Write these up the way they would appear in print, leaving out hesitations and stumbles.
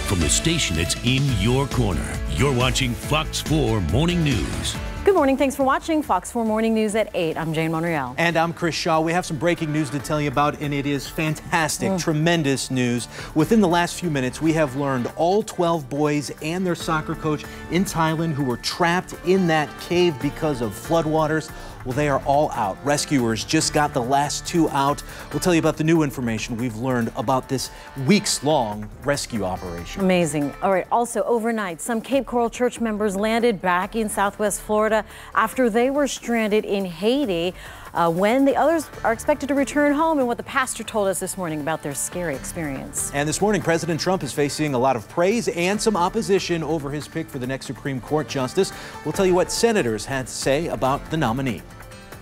from the station that's in your corner. You're watching Fox 4 Morning News. Good morning. Thanks for watching Fox 4 Morning News at 8. I'm Jane Monreal. And I'm Chris Shaw. We have some breaking news to tell you about, and it is fantastic, tremendous news. Within the last few minutes, we have learned all 12 boys and their soccer coach in Thailand who were trapped in that cave because of floodwaters. Well, they are all out. Rescuers just got the last 2 out. We'll tell you about the new information we've learned about this weeks-long rescue operation. Amazing. All right. Also, overnight, some Cape Coral Church members landed back in Southwest Florida after they were stranded in Haiti, when the others are expected to return home, and what the pastor told us this morning about their scary experience. And this morning, President Trump is facing a lot of praise and some opposition over his pick for the next Supreme Court justice. We'll tell you what senators had to say about the nominee.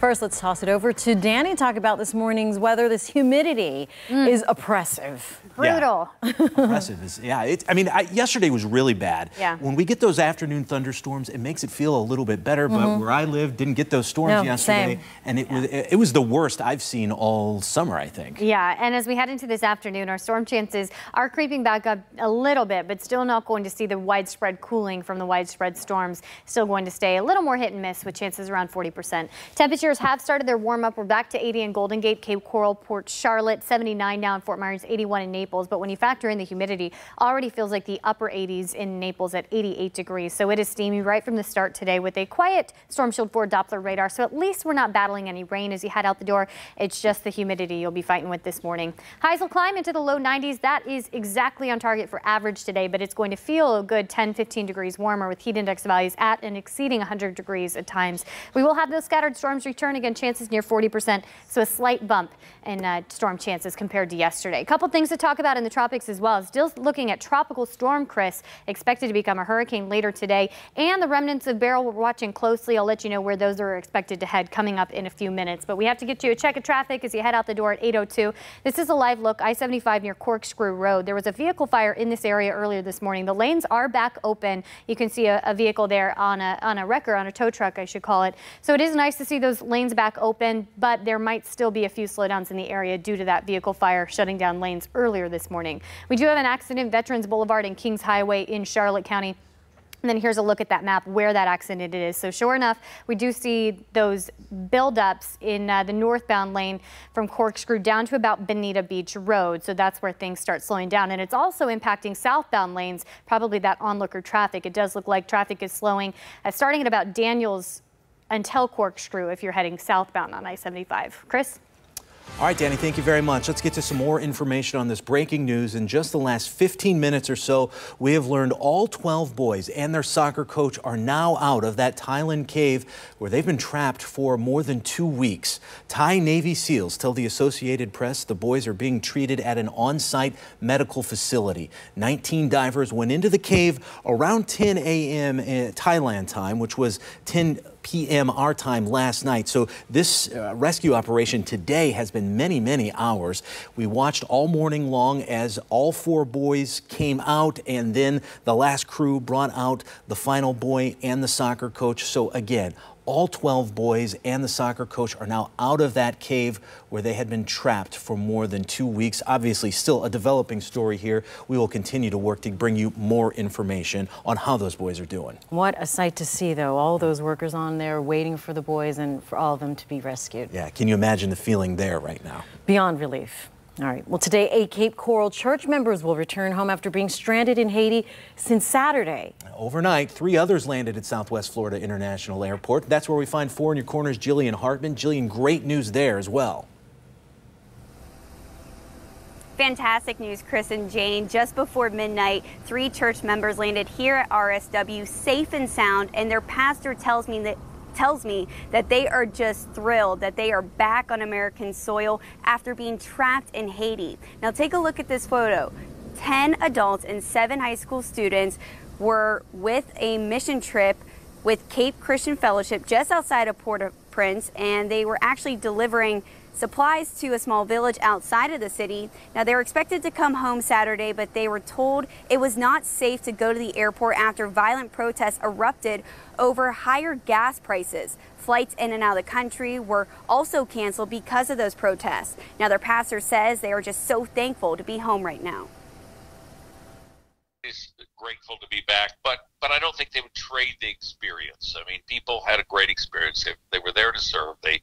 First, let's toss it over to Danny to talk about this morning's weather. This humidity is oppressive. Brutal. Yeah. Oppressive is, yeah. Yesterday was really bad. Yeah. When we get those afternoon thunderstorms, it makes it feel a little bit better. But where I live, didn't get those storms yesterday, and it was the worst I've seen all summer, I think. Yeah, and as we head into this afternoon, our storm chances are creeping back up a little bit, but still not going to see the widespread cooling from the widespread storms. Still going to stay a little more hit and miss with chances around 40%. Temperatures have started their warm up. We're back to 80 in Golden Gate, Cape Coral, Port Charlotte, 79 now in Fort Myers, 81 in Naples. But when you factor in the humidity, already feels like the upper 80s in Naples at 88 degrees. So it is steamy right from the start today with a quiet Storm Shield 4 Doppler radar. So at least we're not battling any rain as you head out the door. It's just the humidity you'll be fighting with this morning. Highs will climb into the low 90s. That is exactly on target for average today, but it's going to feel a good 10-15 degrees warmer with heat index values at and exceeding 100 degrees at times. We will have those scattered storms return again, chances near 40%, so a slight bump in storm chances compared to yesterday. A couple things to talk about in the tropics as well. Still looking at Tropical Storm Chris, expected to become a hurricane later today, and the remnants of Beryl we're watching closely. I'll let you know where those are expected to head coming up in a few minutes. But we have to get you a check of traffic as you head out the door at 8:02. This is a live look, I-75 near Corkscrew Road. There was a vehicle fire in this area earlier this morning. The lanes are back open. You can see a vehicle there on a wrecker, on a tow truck, I should call it. So it is nice to see those lanes back open, but there might still be a few slowdowns in the area due to that vehicle fire shutting down lanes earlier this morning. We do have an accident, Veterans Boulevard and Kings Highway in Charlotte County. And then here's a look at that map where that accident is. So sure enough, we do see those buildups in the northbound lane from Corkscrew down to about Bonita Beach Road. So that's where things start slowing down. And it's also impacting southbound lanes, probably that onlooker traffic. It does look like traffic is slowing, starting at about Daniels until Corkscrew if you're heading southbound on I-75. Chris? All right, Danny, thank you very much. Let's get to some more information on this breaking news. In just the last 15 minutes or so, we have learned all 12 boys and their soccer coach are now out of that Thailand cave where they've been trapped for more than 2 weeks. Thai Navy SEALs tell the Associated Press the boys are being treated at an on-site medical facility. 19 divers went into the cave around 10 a.m. Thailand time, which was 10 p.m. our time last night. So this rescue operation today has been many hours. We watched all morning long as all 4 boys came out, and then the last crew brought out the final boy and the soccer coach. So again, all 12 boys and the soccer coach are now out of that cave where they had been trapped for more than 2 weeks. Obviously, still a developing story here. We will continue to work to bring you more information on how those boys are doing. What a sight to see, though. All those workers on there waiting for the boys and for all of them to be rescued. Yeah, can you imagine the feeling there right now? Beyond relief. All right. Well, today, 8 Cape Coral Church members will return home after being stranded in Haiti since Saturday. Overnight, 3 others landed at Southwest Florida International Airport. That's where we find 4 in your corners, Jillian Hartman. Jillian, great news there as well. Fantastic news, Chris and Jane. Just before midnight, 3 church members landed here at RSW safe and sound, and their pastor tells me that they are just thrilled that they are back on American soil after being trapped in Haiti. Now take a look at this photo. 10 adults and 7 high school students were with a mission trip with Cape Christian Fellowship just outside of Port-au-Prince, and they were actually delivering supplies to a small village outside of the city. Now, they were expected to come home Saturday, but they were told it was not safe to go to the airport after violent protests erupted over higher gas prices. Flights in and out of the country were also canceled because of those protests. Now, their pastor says they are just so thankful to be home right now. Everybody's grateful to be back, but I don't think they would trade the experience. I mean, people had a great experience. They were there to serve. They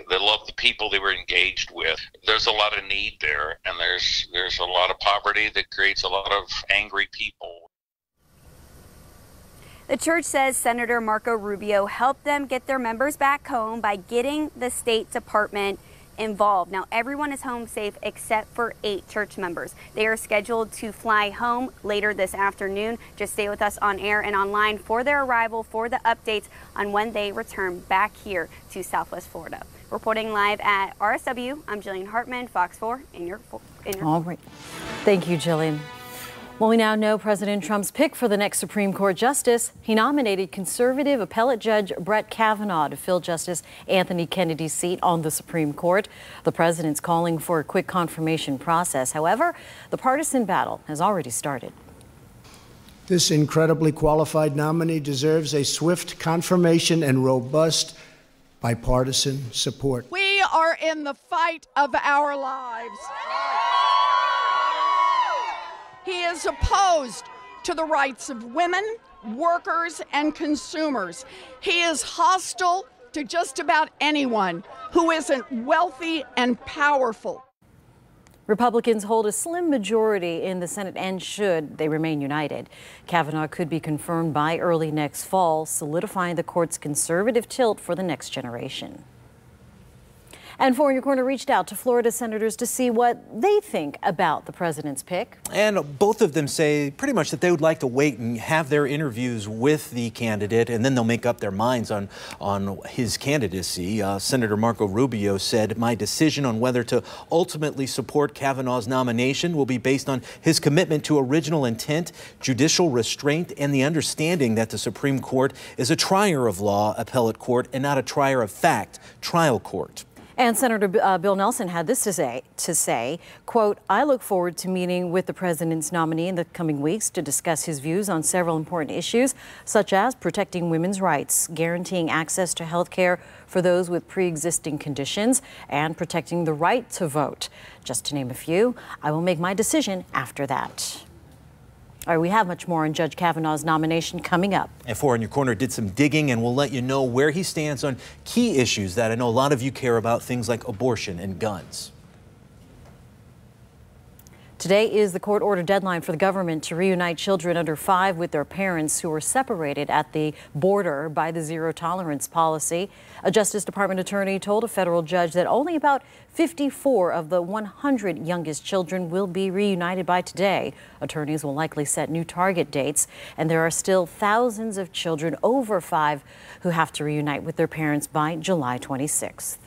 loved the people they were engaged with. There's a lot of need there, and there's a lot of poverty that creates a lot of angry people. The church says Senator Marco Rubio helped them get their members back home by getting the State Department involved. Now, everyone is home safe except for 8 church members. They are scheduled to fly home later this afternoon. Just stay with us on air and online for their arrival, for the updates on when they return back here to Southwest Florida. Reporting live at RSW, I'm Jillian Hartman, Fox 4 in your All right. Thank you, Jillian. Well, we now know President Trump's pick for the next Supreme Court justice. He nominated conservative appellate judge Brett Kavanaugh to fill Justice Anthony Kennedy's seat on the Supreme Court. The president's calling for a quick confirmation process. However, the partisan battle has already started. This incredibly qualified nominee deserves a swift confirmation and robust bipartisan support. We are in the fight of our lives. He is opposed to the rights of women, workers, and consumers. He is hostile to just about anyone who isn't wealthy and powerful. Republicans hold a slim majority in the Senate and should they remain united. Kavanaugh could be confirmed by early next fall, solidifying the court's conservative tilt for the next generation. And Four in Your Corner reached out to Florida senators to see what they think about the president's pick. And both of them say pretty much that they would like to wait and have their interviews with the candidate, and then they'll make up their minds on his candidacy. Senator Marco Rubio said, "My decision on whether to ultimately support Kavanaugh's nomination will be based on his commitment to original intent, judicial restraint, and the understanding that the Supreme Court is a trier of law appellate court and not a trier of fact trial court." And Senator Bill Nelson had this to say, quote, "I look forward to meeting with the president's nominee in the coming weeks to discuss his views on several important issues, such as protecting women's rights, guaranteeing access to health care for those with pre-existing conditions, and protecting the right to vote. Just to name a few. I will make my decision after that." All right, we have much more on Judge Kavanaugh's nomination coming up. And Four in Your Corner did some digging, and we'll let you know where he stands on key issues that I know a lot of you care about, things like abortion and guns. Today is the court-ordered deadline for the government to reunite children under 5 with their parents who were separated at the border by the zero-tolerance policy. A Justice Department attorney told a federal judge that only about 54 of the 100 youngest children will be reunited by today. Attorneys will likely set new target dates, and there are still thousands of children over 5 who have to reunite with their parents by July 26th.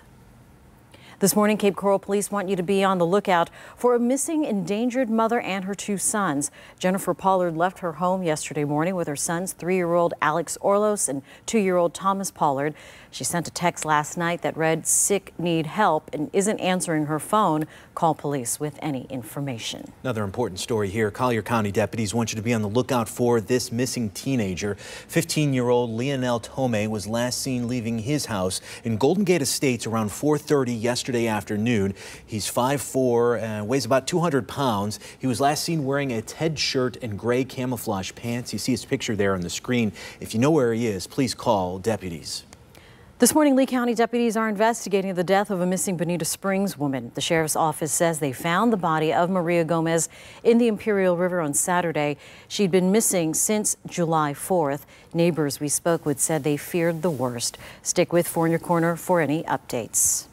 This morning, Cape Coral police want you to be on the lookout for a missing, endangered mother and her 2 sons. Jennifer Pollard left her home yesterday morning with her sons, 3-year-old Alex Orlos and 2-year-old Thomas Pollard. She sent a text last night that read, "Sick, need help," and isn't answering her phone. Call police with any information. Another important story here. Collier County deputies want you to be on the lookout for this missing teenager. 15-year-old Lionel Tomei was last seen leaving his house in Golden Gate Estates around 4:30 yesterday afternoon. He's 5'4", and weighs about 200 pounds. He was last seen wearing a Ted shirt and gray camouflage pants. You see his picture there on the screen. If you know where he is, please call deputies. This morning, Lee County deputies are investigating the death of a missing Bonita Springs woman. The sheriff's office says they found the body of Maria Gomez in the Imperial River on Saturday. She'd been missing since July 4th. Neighbors we spoke with said they feared the worst. Stick with Four in Your Corner for any updates.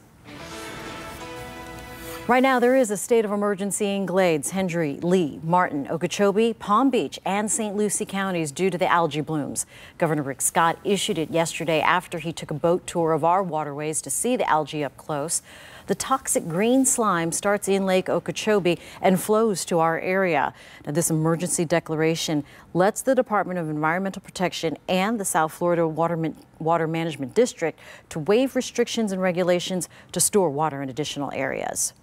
Right now, there is a state of emergency in Glades, Hendry, Lee, Martin, Okeechobee, Palm Beach, and St. Lucie counties due to the algae blooms. Governor Rick Scott issued it yesterday after he took a boat tour of our waterways to see the algae up close. The toxic green slime starts in Lake Okeechobee and flows to our area. Now, this emergency declaration lets the Department of Environmental Protection and the South Florida Water Management District to waive restrictions and regulations to store water in additional areas.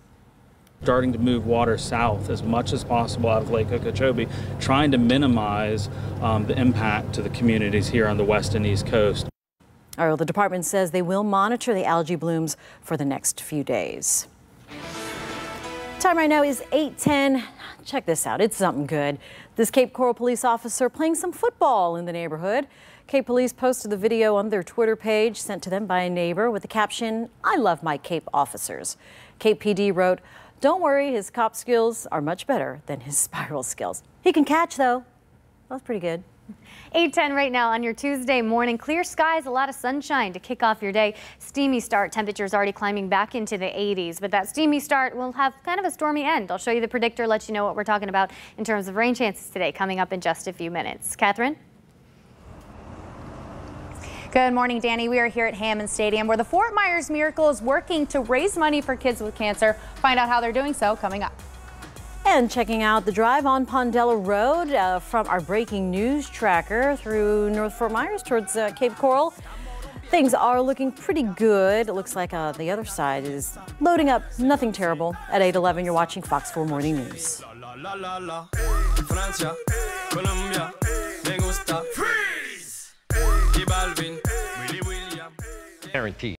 Starting to move water south as much as possible out of Lake Okeechobee, trying to minimize the impact to the communities here on the west and east coast. All right, well, the department says they will monitor the algae blooms for the next few days. Time right now is 8:10. Check this out. It's something good. This Cape Coral police officer playing some football in the neighborhood. Cape Police posted the video on their Twitter page sent to them by a neighbor with the caption, "I love my Cape officers." Cape PD wrote, "Don't worry, his cop skills are much better than his spiral skills." He can catch, though. That's pretty good. 8:10 right now on your Tuesday morning. Clear skies, a lot of sunshine to kick off your day. Steamy start. Temperatures already climbing back into the 80s, but that steamy start will have kind of a stormy end. I'll show you the predictor, let you know what we're talking about in terms of rain chances today coming up in just a few minutes. Catherine? Good morning, Danny. We are here at Hammond Stadium where the Fort Myers Miracle is working to raise money for kids with cancer. Find out how they're doing so coming up. And checking out the drive on Pondella Road from our breaking news tracker through North Fort Myers towards Cape Coral. Things are looking pretty good. It looks like the other side is loading up. Nothing terrible. At 8:11, you're watching Fox 4 Morning News. Guaranteed.